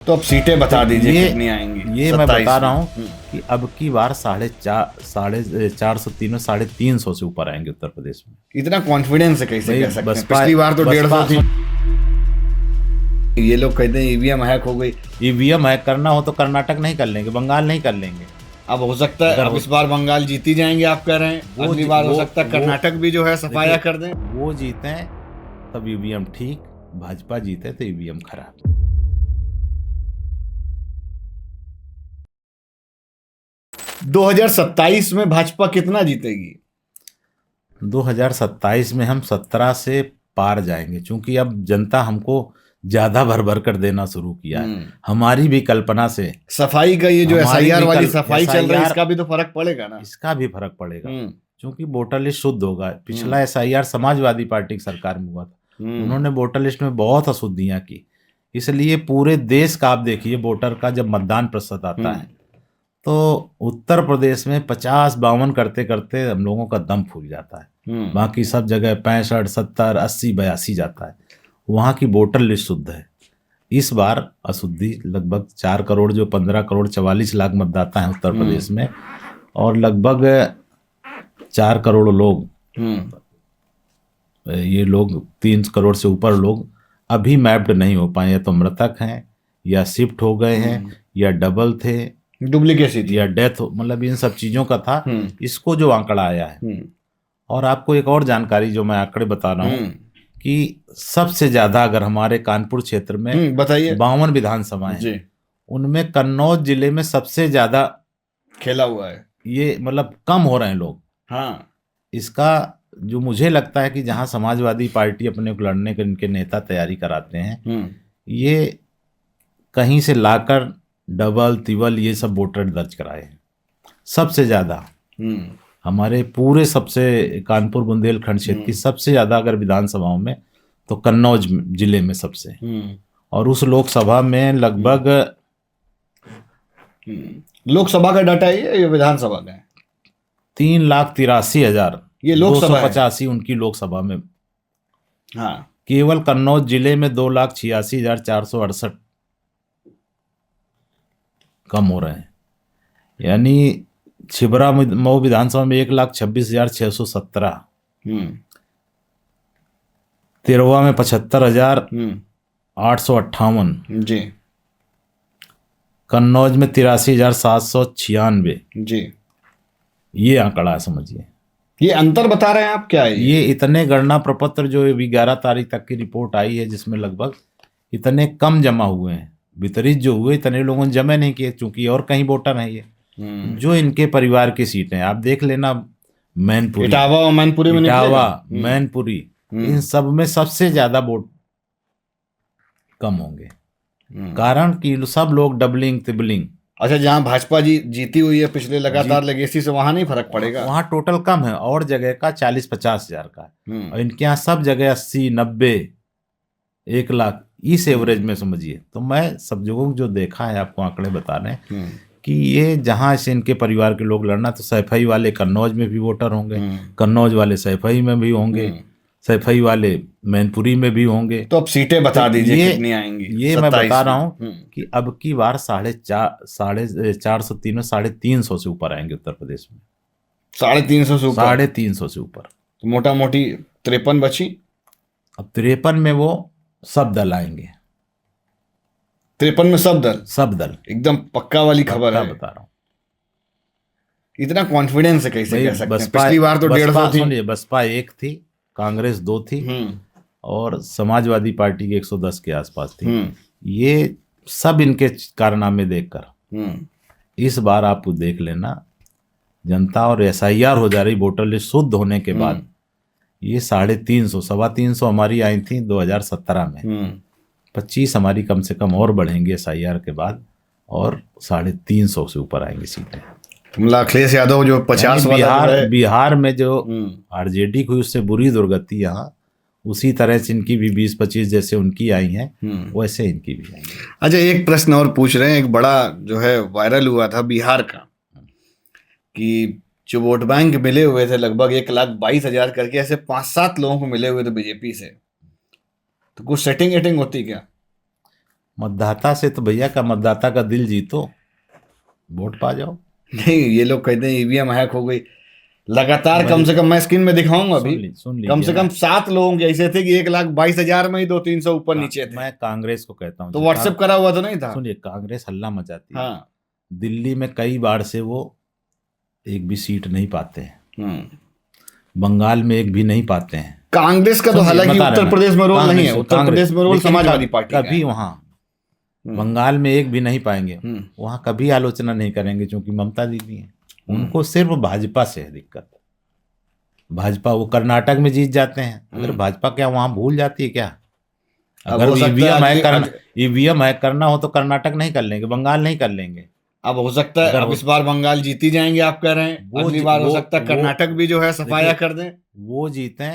तो अब सीटें बता दीजिए ये कितनी आएंगी। ये मैं 27 बता रहा में। हूँ कि अब की बार 450 350 से ऊपर आएंगे उत्तर प्रदेश में। इतना कॉन्फिडेंस है कैसे भाई कह सकते हैं? बसपा पिछली बार तो 150 बसपा थी। ये लोग कहते हैं ईवीएम हैक हो गई। ईवीएम हैक करना हो तो कर्नाटक नहीं कर लेंगे, बंगाल नहीं कर लेंगे। अब हो सकता है अगर अब इस बार बंगाल जीती जाएंगे, आप कह रहे हैं। अगली बार हो सकता है कर्नाटक भी जो है सफाया कर दें। वो जीते तब ईवीएम ठीक, भाजपा जीते तो ईवीएम खराब। 2027 में भाजपा कितना जीतेगी? 2027 में हम 17 से पार जाएंगे, क्योंकि अब जनता हमको ज्यादा भर भर कर देना शुरू किया है। हमारी भी कल्पना से सफाई का ये जो एसआईआर वाली सफाई चल रही है, SIR इसका भी तो फर्क पड़ेगा ना। इसका भी फर्क पड़ेगा, क्योंकि वोटर लिस्ट शुद्ध होगा। पिछला SIR समाजवादी पार्टी की सरकार में हुआ था, उन्होंने वोटर लिस्ट में बहुत अशुद्धियां की। इसलिए पूरे देश का आप देखिए, वोटर का जब मतदान प्रतिशत आता है तो उत्तर प्रदेश में 50-52 करते करते हम लोगों का दम फूल जाता है। बाकी सब जगह 65, 70, 80, 82 जाता है। वहाँ की वोटर लिस्ट शुद्ध है। इस बार अशुद्धि लगभग 4 करोड़, जो 15 करोड़ 44 लाख मतदाता हैं उत्तर प्रदेश में, और लगभग 4 करोड़ लोग, ये लोग 3 करोड़ से ऊपर लोग अभी मैप्ड नहीं हो पाए, या तो मृतक हैं या शिफ्ट हो गए हैं या डबल थे, डुप्लीकेसी या डेथ, मतलब इन सब चीजों का था। इसको जो आंकड़ा आया है, और आपको एक और जानकारी जो मैं आंकड़े बता रहा हूँ कि सबसे ज्यादा अगर हमारे कानपुर क्षेत्र में बताइए 52 विधानसभाएं हैं, उनमें कन्नौज जिले में सबसे ज्यादा खेला हुआ है। ये मतलब कम हो रहे हैं लोग। हाँ, इसका जो मुझे लगता है कि जहां समाजवादी पार्टी अपने को लड़ने के इनके नेता तैयारी कराते हैं, ये कहीं से लाकर डबल तिबल ये सब वोटर दर्ज कराए हैं सबसे ज्यादा। हमारे पूरे सबसे कानपुर बुंदेलखंड क्षेत्र की सबसे ज्यादा अगर विधानसभाओं में, तो कन्नौज जिले में सबसे, और उस लोकसभा में लगभग लोकसभा का डाटा है या विधानसभा का है? 3,83,000 ये लोकसभा 285 उनकी लोकसभा में। हाँ, केवल कन्नौज जिले में 2,86,468 कम हो रहे हैं। यानी छिबरा मऊ विधानसभा में 1,26,617, तिरवा में 75,858 जी, कन्नौज में 83,796 जी। ये आंकड़ा समझिए। ये अंतर बता रहे हैं आप, क्या है ये इतने गणना प्रपत्र जो 11 तारीख तक की रिपोर्ट आई है, जिसमें लगभग इतने कम जमा हुए हैं, वितरित जो हुए इतने लोगों ने जमा नहीं किए, चूंकि और कहीं वोटर है ये जो इनके परिवार की सीटें आप देख लेना, मैनपुरी, इटावा मैनपुरी, इन सब में सबसे ज्यादा वोट कम होंगे। कारण कि सब लोग डबलिंग तिबलिंग। अच्छा, जहां भाजपा जीती हुई है पिछले लगातार लेगेसी से, वहां नहीं फर्क पड़ेगा? वहां टोटल कम है, और जगह का 40-50 हजार का है, और इनके यहाँ सब जगह 80-90 1 लाख इस एवरेज में समझिए। तो मैं सब जगहों जो देखा है आपको आंकड़े बता रहे हैं कि ये जहां से इनके परिवार के लोग लड़ना, तो सैफई वाले कन्नौज में भी वोटर होंगे, कन्नौज वाले सैफई में भी होंगे, सैफई वाले मैनपुरी में भी होंगे। तो अब सीटें बता दीजिए कितनी आएंगी। ये मैं बता रहा हूँ कि अब की बार 450 से ऊपर आएंगे उत्तर प्रदेश में। 350 से ऊपर? 350 से ऊपर, तो मोटा मोटी 53 बची। अब 53 में वो सब दल आएंगे। 53 में सब दल एकदम पक्का वाली खबर है, बता रहा हूँ। इतना कॉन्फिडेंस है कैसे कह सकते हैं? पिछली बार तो 150 थी। सुनिए, बसपा 1 थी, कांग्रेस 2 थी, और समाजवादी पार्टी के 110 के आसपास थी। ये सब इनके कारनामे देखकर इस बार आप देख लेना, जनता और SIR हो जा रही, वोटर लिस्ट शुद्ध होने के बाद ये 350, 325 हमारी आई थी 2017 में, 25 हमारी कम से कम और बढ़ेंगे SIR के बाद, और 350 से ऊपर आएंगी सीटें। अखिलेश यादव जो 50 बिहार में जो RJD हुई, उससे बुरी दुर्गति यहाँ, उसी तरह से इनकी भी 20-25 जैसे उनकी आई हैं, वैसे इनकी भी आई। अच्छा, एक प्रश्न और पूछ रहे हैं। एक बड़ा जो है वायरल हुआ था बिहार का, कि जो वोट बैंक मिले हुए थे लगभग 1,22,000 करके, ऐसे 5-7 लोगों को मिले हुए थे बीजेपी से। तो कुछ सेटिंग होती क्या? मतदाता से तो भैया का मतदाता का दिल जीतो, वोट पा जाओ। नहीं, ये लोग कहते हैं ईवीएम हैक हो गई। लगातार कम से कम मैं स्क्रीन में दिखाऊंगा अभी, सुन कम से कम 7 लोगों के ऐसे थे कि 1,22,000 में ही 200-300 ऊपर नीचे थे। मैं कांग्रेस को कहता हूँ, तो व्हाट्सएप करा हुआ तो नहीं था। सुनिए, कांग्रेस हल्ला मचाती है। हाँ, दिल्ली में कई बार से वो एक भी सीट नहीं पाते हैं, बंगाल में एक भी नहीं पाते हैं। कांग्रेस का तो हालांकि उत्तर प्रदेश में रोल नहीं है, उत्तर प्रदेश में रोल समाजवादी पार्टी का कभी वहाँ बंगाल में एक भी नहीं पाएंगे, वहाँ कभी आलोचना नहीं करेंगे, क्योंकि ममता दीदी है। उनको सिर्फ भाजपा से है दिक्कत। भाजपा, वो कर्नाटक में जीत जाते हैं, अगर भाजपा क्या वहाँ भूल जाती है क्या? अगर ईवीएम हैक करना हो तो कर्नाटक नहीं कर लेंगे, बंगाल नहीं कर लेंगे। अब हो सकता है अब इस बार बंगाल जीती जाएंगे, आप कह रहे हैं। अगली बार हो सकता है कर्नाटक भी जो है सफाया कर दें। वो जीते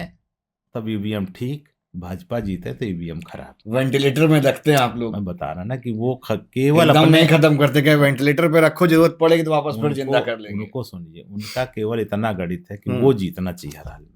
तब ईवीएम ठीक, भाजपा जीते तो ईवीएम खराब। वेंटिलेटर में रखते हैं आप लोग। मैं बता रहा ना कि वो केवल एकदम नहीं खत्म करते, क्या वेंटिलेटर पे रखो, जरूरत पड़ेगी तो वापस फिर जिंदा कर लेंगे। उनको सुनिए, उनका केवल इतना गणित है कि वो जीतना चाहिए हर हाल में।